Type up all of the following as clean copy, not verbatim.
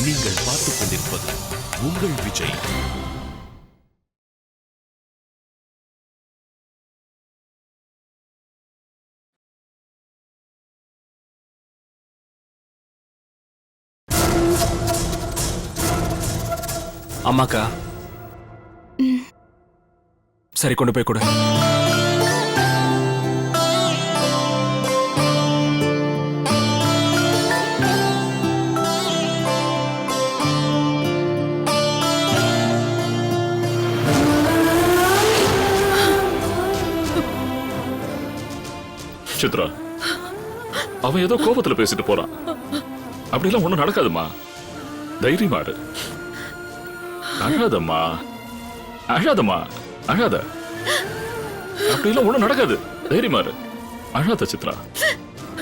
நீங்கள் பார்த்துக் கொண்டிருப்பது உங்கள் விஜய். அம்மாக்கா, சரி கொண்டு போய் கொடு. சித்ரா, அவன் ஏதோ கோபத்துல பேசிட்டு போறான். அப்படிலாம் ஒண்ணும் நடக்காதுமா. தைரியமா இரு. அழாதம்மா, அழாதம்மா, அழாத. அப்படிலாம் ஒண்ணும் நடக்காது. தைரியமா இரு. அழாத சித்ரா.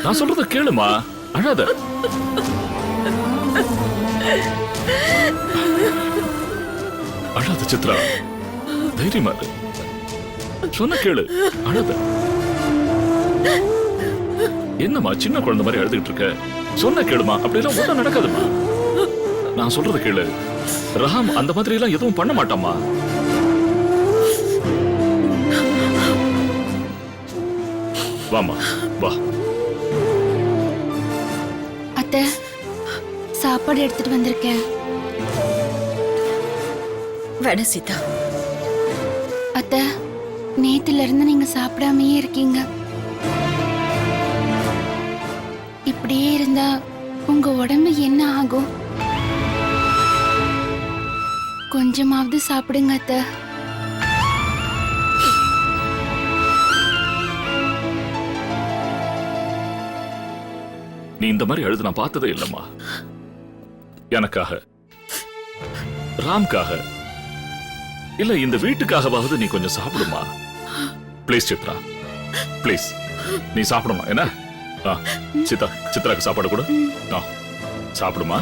நான் சொல்றத கேளுமா. அழாத. அழாத சித்ரா. தைரியமா இரு. சொன்ன கேளு. அழாத. என்னம்மா சின்ன குழந்தை மாதிரி அழுதுகிட்டு இருக்க? சொன்ன கேளுமா. அப்படிலாம் ஒண்ணும் நடக்காதுமா. நான் சொல்றது கேளு. ரஹாம் அந்த மாதிரி எல்லாம் எதுவும் பண்ண மாட்டாமா. வாமா, வா. அத்தை, சாப்பாடு எடுத்துட்டு வந்திருக்கேன். வேணாம் சீதா. அத்தை, நேத்துல இருந்து நீங்க சாப்பிடாமயே இருக்கீங்க. இப்படியே இருந்தா உங்க உடம்பு என்ன ஆகும்? கொஞ்சமாவது சாப்பிடுங்க அத்தை. நீ இந்த மாதிரி அழுது நான் பார்த்ததே இல்லம்மா. எனக்காக, ராம்காக, இல்ல இந்த வீட்டுக்காகவாவது நீ கொஞ்சம் சாப்பிடுமா. Please Chitra, please. நீ சாப்பிடுமா. என்ன சித்தா, சித்ராக்கு சாப்பாடு கொடு. சாப்பிடுமா.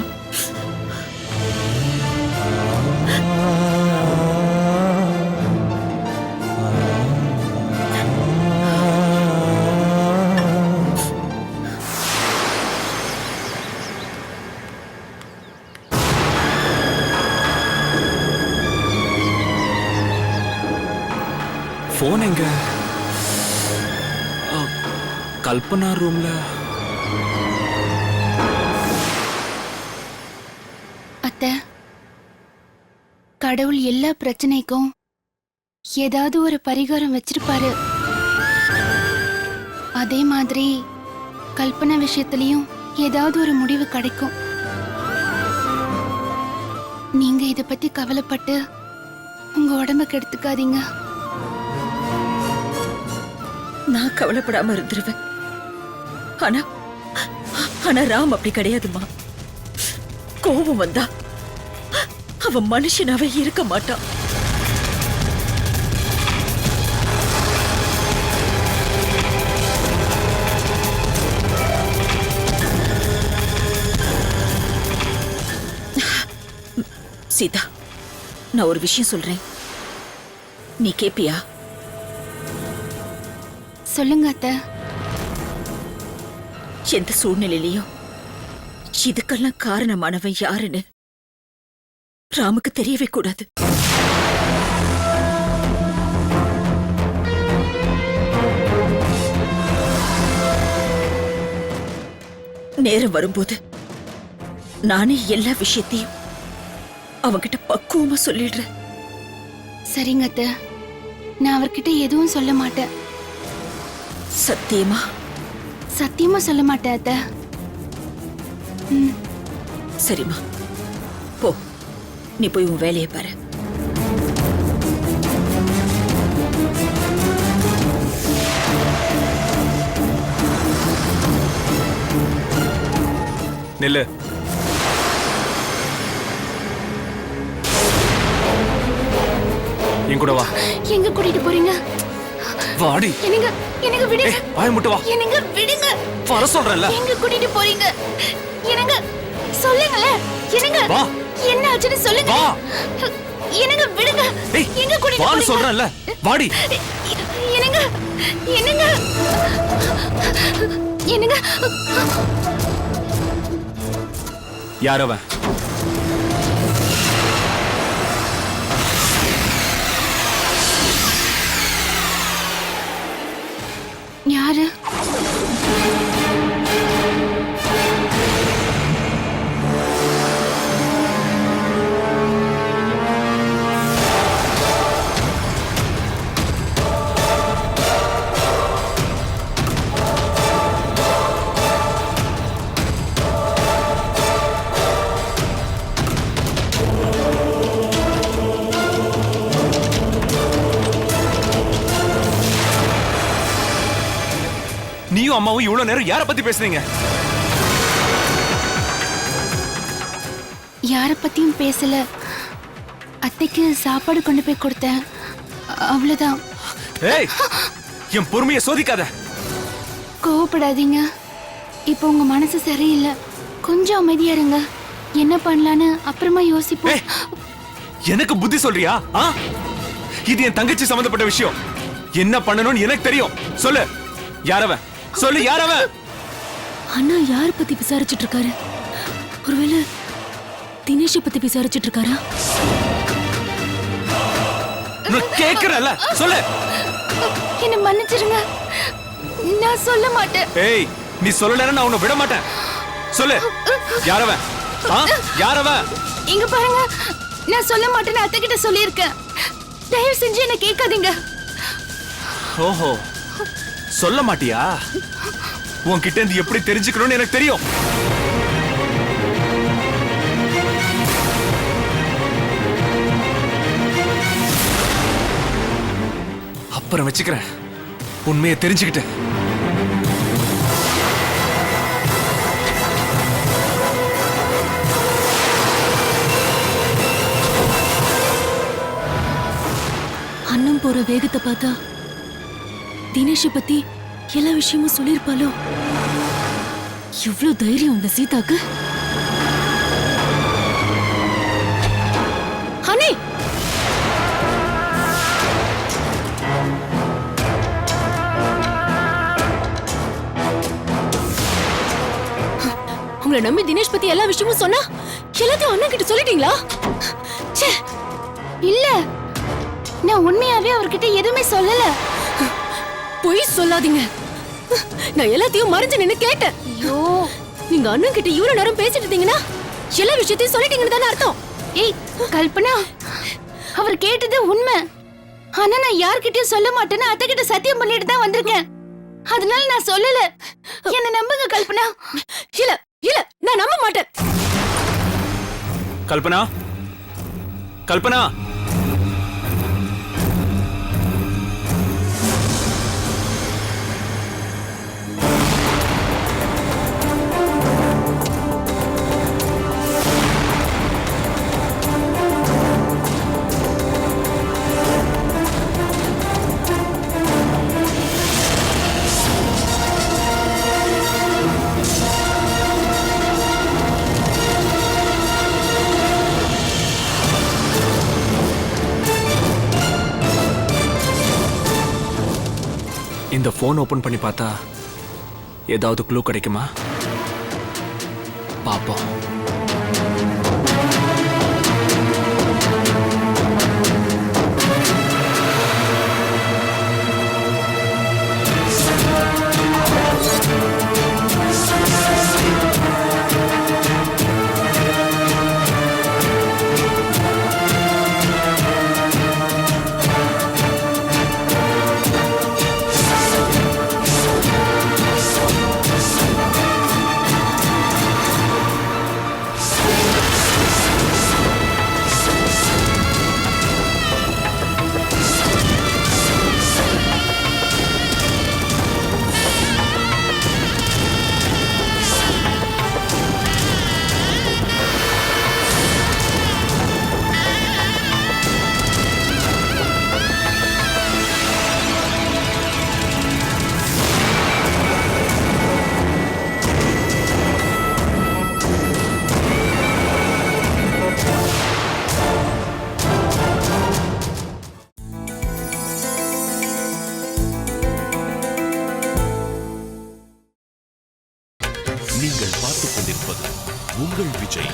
போன் எங்க? கல்பனா ரூம்ல. அத்தை, கடவுள் எல்லா பிரச்சனைக்கும் ஏதாவது ஒரு பரிகாரம் வச்சிருப்பாரு. அதே மாதிரி கல்பனா விஷயத்திலையும் ஏதாவது ஒரு முடிவு கிடைக்கும். நீங்க இத பத்தி கவலைப்பட்டு உங்க உடம்ப கெடுத்துக்காதீங்க. நான் கவலைப்படாம இருந்துருவேன். ஆனா ராம் அப்படி கிடையாதுமா. கோபம் வந்தா அவன் மனுஷனாவே இருக்க மாட்டான். சீதா, நான் ஒரு விஷயம் சொல்றேன். நீ கேப்பியா? சொல்லுங்க அத்தை. எந்த சூழ்நிலையிலையும் இதுக்கெல்லாம் காரணமானவன் யாருன்னு ராமுக்கு தெரியவே கூடாது. நேரம் வரும்போது நானே எல்லா விஷயத்தையும் அவங்கிட்ட பக்குவமா சொல்லிடுறேன். சரிங்க அத்தை, நான் அவர்கிட்ட எதுவும் சொல்ல மாட்டேன். சத்தியமா? சத்தியமா சொல்ல மாட்டேன் அத்தை. சரிம்மா, போ. நீ போய் உன் வேலையை பாரு. நில்லு. என் கூட வா. எங்க கூட்டிட்டு போறீங்க? வாடி. எனக்கு விடுங்க. வாய் முட்டு வா. எனக்கு விடுங்க. வர சொல்றேன்ல. எங்க கூட்டிட்டு போறீங்க? எனக்கு சொல்லுங்களே. எனக்கு வா. என்ன ஆச்சுன்னு சொல்லுங்க. வா. எனக்கு விடுங்க. எங்க கூட்டிட்டு போறீங்க? வா சொல்றேன்ல. வாடி. எனக்கு யார் அவன்? யாரு? நீயும் அம்மாவும் இவ்வளவு நேரம் யார பத்தி பேசுறீங்க? யார பத்தியும் பேசல. அத்தைக்கு சாப்பாடு கொண்டு போய் கொடுத்தேன், அவ்வளவுதான். ஏய், என் பொறுமையை சோதிக்காத. கோவப்படாதீங்க. இப்போ உங்க மனசு சரியில்லை, கொஞ்சம் அமைதியா இருங்க. என்ன பண்ணலான்னு அப்புறமா யோசிப்போம். ஏய், எனக்கு புத்தி சொல்றியா? இது என் தங்கச்சி சம்பந்தப்பட்ட விஷயம். என்ன பண்ணணும்னு எனக்கு தெரியும். சொல்லு, யாரவன்? சொல்லு, யாரவன்? அண்ணா யார பத்தி விசாரிச்சுட்டு இருக்காரு? ஒருவேளை தினேஷ பத்தி விசாரிச்சுட்டு இருக்காரா? நான் கேக்குறேன்ல, சொல்லு. என்ன மன்னிச்சிருங்க, நான் சொல்ல மாட்டேன். ஏய், நீ சொல்லலன்னா நான் உன்னை விட மாட்டேன். சொல்லு, யாரவன்? யாரவன்? இங்க பாருங்க, நான் சொல்ல மாட்டேன்னு அத்தை கிட்ட சொல்லியிருக்கேன். தயவு செஞ்சு என்ன கேட்காதீங்க. ஓஹோ, சொல்ல மாட்டியா? உன்கிட்ட இருந்து எப்படி தெரிஞ்சுக்கணும்னு எனக்கு தெரியும். அப்புறம் வச்சுக்கிறேன், உண்மையை தெரிஞ்சுக்கிட்டு. அண்ணன் போற வேகத்தை பார்த்தா தினேஷ பத்தி எல்லா விஷயமும் சொல்லிருப்பாளோ? இவ்ளோ தைரியம் இந்த சீதாக்கு? அண்ணே, உங்களை நம்பி தினேஷ் பத்தி எல்லா விஷயமும் சொன்னா எல்லாத்தையும் அண்ணன் கிட்ட சொல்லிட்டீங்களா? ச்சே, இல்ல, நான் உண்மையாவே அவர்கிட்ட எதுவுமே சொல்லல. பொய் சொல்லாதீங்க. நான் எல்லாத்தையும் மறைஞ்சு நின்னு கேட்டேன். ஐயோ, நீங்க அண்ணன் கிட்ட இவ்வளவு நேரம் பேசிட்டு இருந்தீங்கன்னா எல்லா விஷயத்தையும் சொல்லிட்டீங்கன்னு தானே அர்த்தம். ஏய் கல்பனா, அவர் கேட்டது உண்மை. ஆனா நான் யார்கிட்டயும் சொல்ல மாட்டேன்னு அத்தை கிட்ட சத்தியம் பண்ணிட்டு தான் வந்திருக்கேன். அதனால நான் சொல்லல. என்ன நம்புங்க கல்பனா. இல்ல இல்ல, நான் நம்ப மாட்டேன். கல்பனா, கல்பனா. இந்த போன் ஓபன் பண்ணி பார்த்தா ஏதாவது க்ளூ கிடைக்குமா? பாப்போம். நீங்கள் பார்த்துக் கொண்டிருப்பது உங்கள் விஜய்.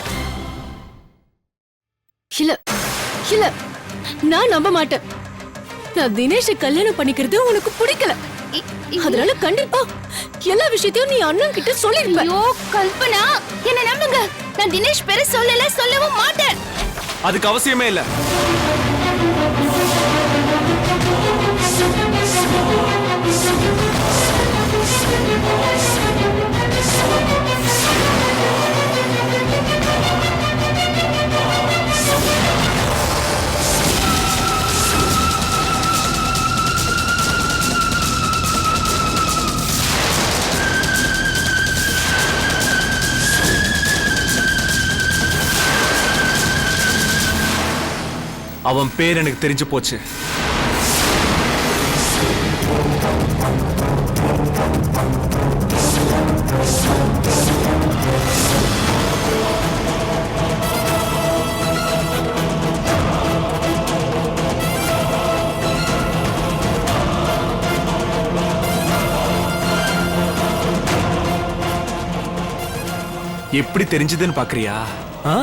இல்ல இல்ல, நான் நம்ப மாட்டேன். நான் தினேஷை கல்யாணம் பண்ணிக்கிறது உனக்கு பிடிக்கல. அதனால கண்டிப்பா எல்லா விஷயத்தையும் நீ அண்ணன் கிட்ட சொல்லிருப்ப. ஐயோ கல்பனா, என்ன நம்புங்க. நான் தினேஷ் பேரை சொல்லவும் மாட்டேன். அதுக்கு அவசியமே இல்ல. அவன் பேர் எனக்கு தெரிஞ்சு போச்சு. எப்படி தெரிஞ்சதுன்னு பாக்குறியா? ஆ?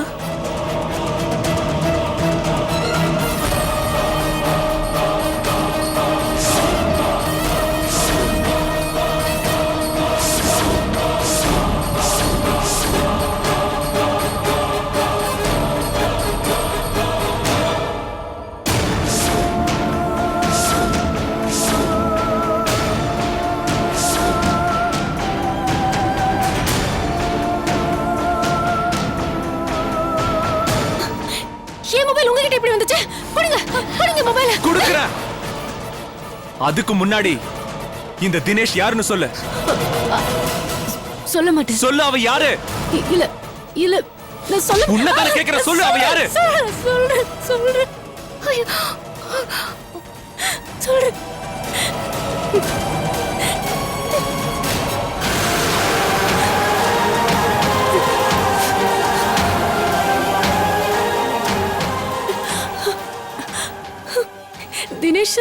என் மொபைல் உங்ககிட்ட எப்படி வந்துச்சு? கொடுங்க, கொடுங்க மொபைல. கொடுக்கிறேன். அதுக்கு முன்னாடி இந்த தினேஷ் யாருன்னு சொல்லு. சொல்ல மாட்டேன். சொல்லு, அவ யாரு? இல்ல இல்ல நான் சொல்ல. உன்னதான கேக்குற, சொல்லு அவ யாரு? சொல்றேன். ஐயோ. சொல்றேன். தினேஷ்,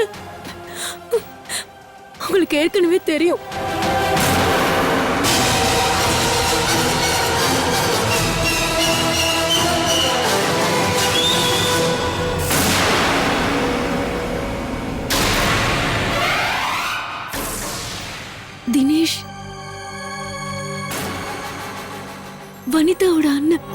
உங்களுக்கு ஏற்கனவே தெரியும். தினேஷ் வனிதாவோட அண்ணன்.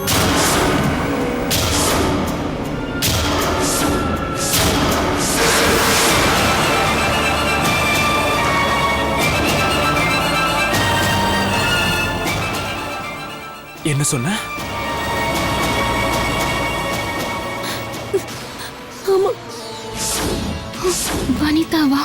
என்ன சொன்ன? ஆமா, வனிதாவா?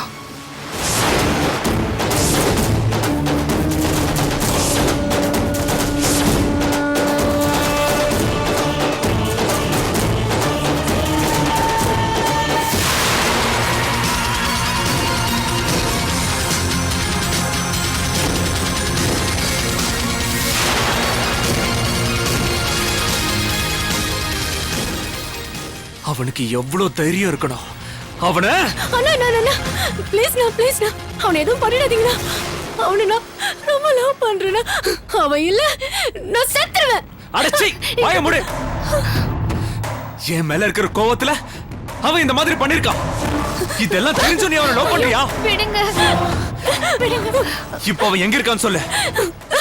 அவனுக்கு எவ்வளவு தைரியம் இருக்கணும். அவன அண்ணா அண்ணா ப்ளீஸ் அவனை எதுவும் பண்ணிடாதீங்கண்ணா. அவனை நான் ரொம்ப லவ் பண்றேன்னா. அவன் இல்ல நான் செத்துருவேன். அடச்சி வாய மூடு. என் மேல இருக்கிற கோவத்துல அவன் இந்த மாதிரி பண்ணிருக்கான். இதெல்லாம் தெரிஞ்சு நீ அவனை லவ் பண்றியா? விடுங்க. இப்ப அவன் எங்க இருக்கான்னு சொல்லு.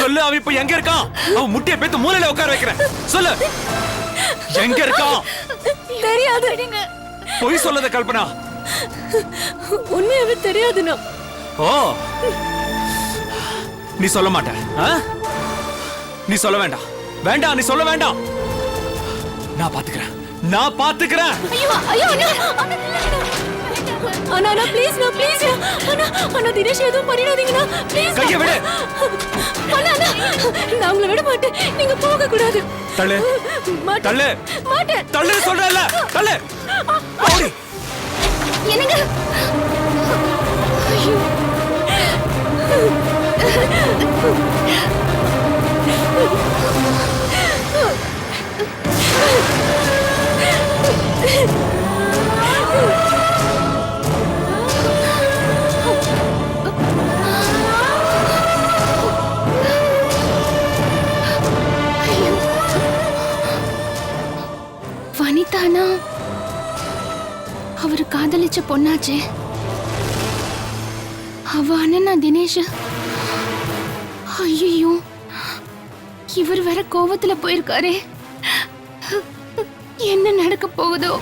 சொல்லு, அவன் இப்ப எங்க இருக்கான்? அவன் முட்டிய பேத்து மூலையில உட்கார வைக்கிறேன். சொல்லு, எங்க இருக்கான்? தெரியாது. பொய் சொல்லத கல்பனா. உண்மையாவே தெரியாதுண்ணா. ஓ, நீ சொல்ல மாட்ட? நீ சொல்ல வேண்டாம். வேண்டாம், நீ சொல்ல வேண்டாம். நான் பாத்துக்கிறேன். ஐயோ ஐயோ அண்ணா அண்ணா ப்ளீஸ் அண்ணா தினேஷ் எதுவும் பண்ணிடாதீங்கண்ணா. ப்ளீஸ் கைய விடு. அண்ணா நான் உங்களை விட மாட்டேன். நீங்க போக கூடாது. தள்ளு. மாட்டேன். தள்ளு சொல்றேன்ல. தள்ளு. ஓடி. என்னங்க? ஐயோ. வனிதானா? அவரு காதலிச்ச பொண்ணாச்சே. அவ அண்ணனா தினேஷ். ஐயோ, இவர் வேற கோவத்துல போயிருக்காரே. என்ன நடக்க போகுதோ?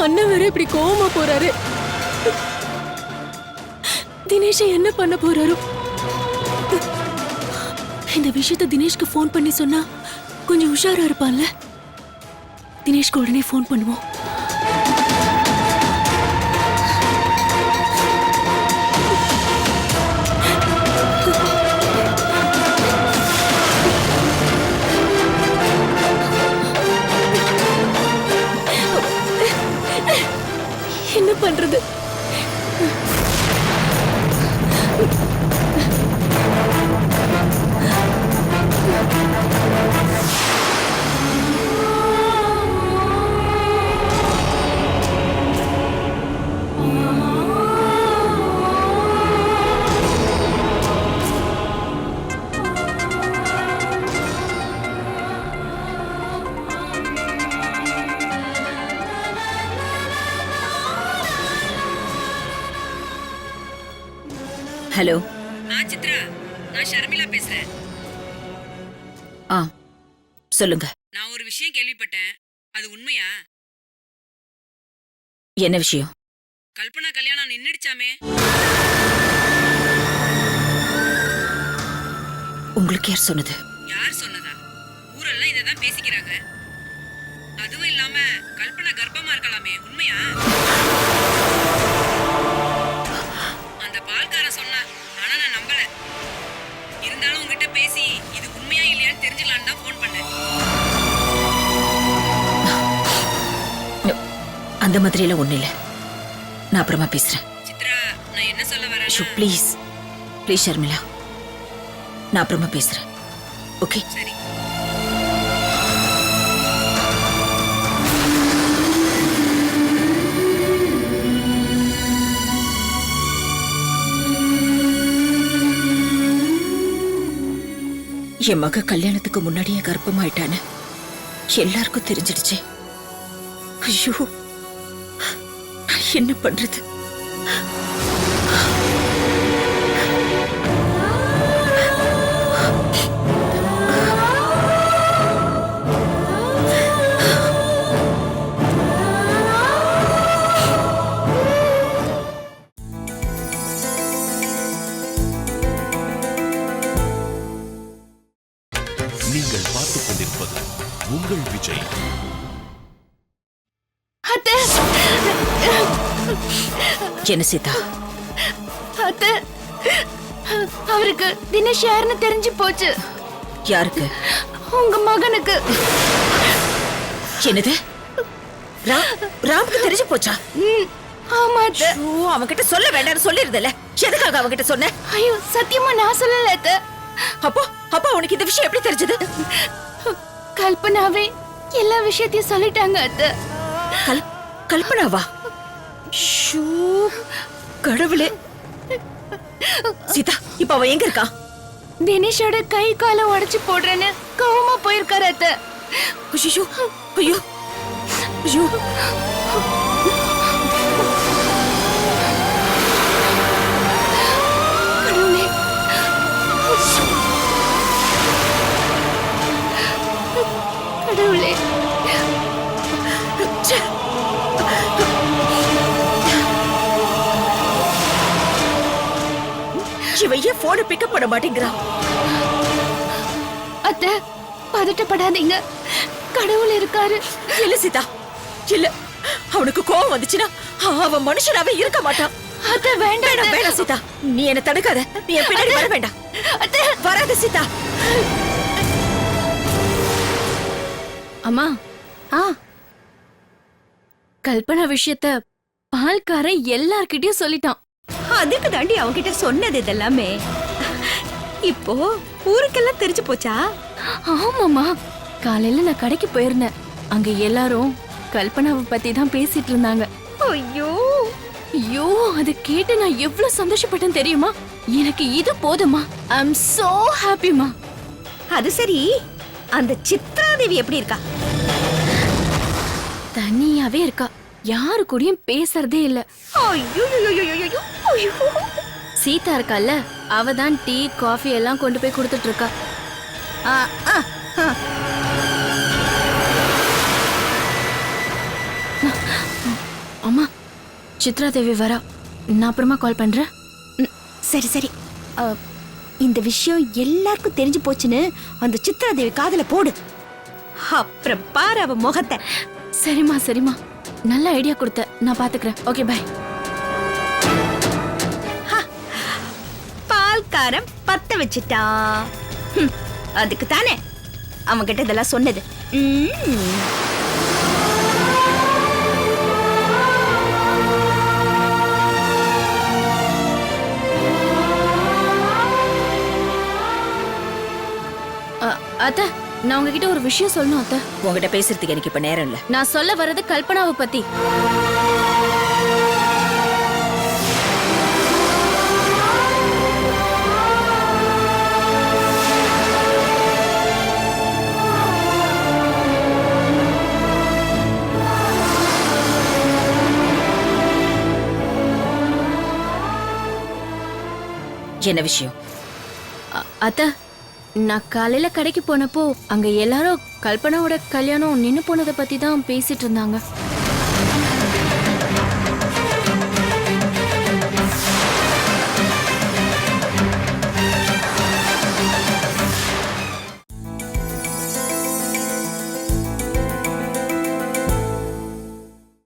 அண்ணன் வேற இப்படி கோவமா போறாரு. தினேஷ் என்ன பண்ண போறாரு? இந்த விஷயத்தை தினேஷ்க்கு ஃபோன் பண்ணி சொன்னா கொஞ்சம் உஷாரா இருப்பான்ல. தினேஷ்க்கு உடனே ஃபோன் பண்ணுவோம். என்ன பண்றது? ஹலோ. சித்ரா, நான் ஷர்மிளா பேசுறேன். ஆ சொல்லுங்க. நான் ஒரு விஷயம் கேள்விப்பட்டேன், அது உண்மையா? என்ன விஷயம்? கல்பனா கல்யாணம் நின்னுடுச்சாமே. உங்களுக்கு யார் சொன்னது? யார் சொன்னதா? ஊரெல்லாம் இததான் பேசிக்கிறாங்க. அதுவும் இல்லாம கல்பனா கர்ப்பமா இருக்கலாமே, உண்மையா? அந்த பால்காரன் சொன்னா, ஆனா நான் நம்பல. இருந்தாலும் உங்ககிட்ட பேசி இது உண்மையா இல்லையான்னு தெரிஞ்சுக்கலான்னு தான் ஃபோன் பண்ணேன். அந்த மாதிரி எல்லாம் ஒண்ணு இல்ல. நான் அப்புறமா பேசுறேன். சித்ரா, நான் என்ன சொல்ல வரேன்? ப்ளீஸ் ப்ளீஸ் ஷர்மிளா, நான் அப்புறமா பேசுறேன். ஓகே? சரி. என் மக கல்யாணத்துக்கு முன்னாடியே கர்ப்பமாயிட்டான்னு எல்லாருக்கும் தெரிஞ்சிடுச்சு. ஐயோ, நான் என்ன பண்றது? நீங்கள் பார்த்துக் கொண்டிருப்பது உங்கள் விஜய். அத்தை, என்ன சீதா? அத்தை, அவருக்கு தினேஷ் யாருன்னு தெரிஞ்சு போச்சு. யாருக்கு? உங்க மகனுக்கு. என்னது? ராமுக்கு தெரிஞ்சு போச்சா? ஆமா அத்தை. அவன்கிட்ட சொல்ல வேண்டாம்னு சொல்லிருந்தல, எதுக்காக அவன்கிட்ட சொன்ன? ஐயோ, சத்தியமா நான் சொல்லல அத்தை. அப்போ உனக்கு இந்த விஷயம் எப்படி தெரிஞ்சது? கல்பனாவே எல்லா விஷயத்தையும் சொல்லிட்டாங்க அத்தை. கல்பனாவா? ஷூ, கடவுளே. சீதா, இப்ப அவ எங்க இருக்கா? தினேஷோட கை காலை உடைச்சு போடுறேன்னு கோவமா போயிருக்காரு அத்தை. ஐயோ ஐயோ ஐயோ. கடவுளே. கடவுளே. ச்சே. இவ ஏன் போனை பிக்கப் பண்ண மாட்டேங்கிறா? அத்தை, பதட்டப்படாதீங்க. கடவுள் இருக்காரு. இல்ல சீதா, இல்ல. அவனுக்கு கோவம் வந்துச்சுன்னா அவன் மனுஷனாவே இருக்க மாட்டான். அத்தை, வேண்டாம் வேண்டாம் சீதா, நீ என்ன தடுக்காத. நீ என் பின்னாடி வர வேண்டாம். அத்தை, வராத சீதா. அம்மா, கல்பனா விஷயத்த பால்காரன் எல்லார்கிட்டயும் சொல்லிட்டான். அதுக்கு தாண்டி அவன்கிட்ட சொன்னது இதெல்லாமே. இப்போ ஊருக்கெல்லாம் தெரிஞ்சு போச்சா? ஆமாமா. காலையில நான் கடைக்கு போயிருந்தேன். அங்க எல்லாரும் கல்பனாவை பத்தி தான் பேசிட்டு இருந்தாங்க. ஐயோ ஐயோ, அதை கேட்டு நான் எவ்வளவு சந்தோஷப்பட்டேன் தெரியுமா? எனக்கு இது போதுமா. ஐ அம் சோ ஹாப்பிமா. அது சரி, அந்த சித்ராதேவி எப்படி இருக்கா? தனியாவே இருக்கா, யாரு கூடயும் பேசுறதே இல்ல. ஐயோ சீதா இருக்கால, அவ தான் டீ காஃபி எல்லாம் கொண்டு போய் கொடுத்துட்டு இருக்கா. ஆ, ஆ, ஆ. அம்மா, சித்ரா தேவி வரா. நான் அப்புறமா கால் பண்றேன். சரி சரி, இந்த விஷயம் எல்லாருக்கும் தெரிஞ்சு போச்சுன்னு அந்த சித்ராதேவி காதுல போடு. அப்புறம் பாரு அவ முகத்தை. சரிம்மா சரிம்மா, நல்ல ஐடியா கொடுத்த, நான் பாத்துக்கிறேன். Okay bye. பால்காரன் பத்த வச்சுட்டான். அதுக்கு தானே அவன் கிட்ட இதெல்லாம் சொன்னது. அத்தை, நான் உங்ககிட்ட ஒரு விஷயம் சொல்லணும் அத்தை. உங்ககிட்ட பேசுறதுக்கு எனக்கு இப்ப நேரம் இல்ல. நான் சொல்ல வர்றது கல்பனாவை பத்தி. என்ன விஷயம்? அத்தை, நான் காலையில கடைக்கு போனப்போ அங்க எல்லாரும் கல்பனாவோட கல்யாணம் நின்னு போனதை பத்தி தான் பேசிட்டு இருந்தாங்க.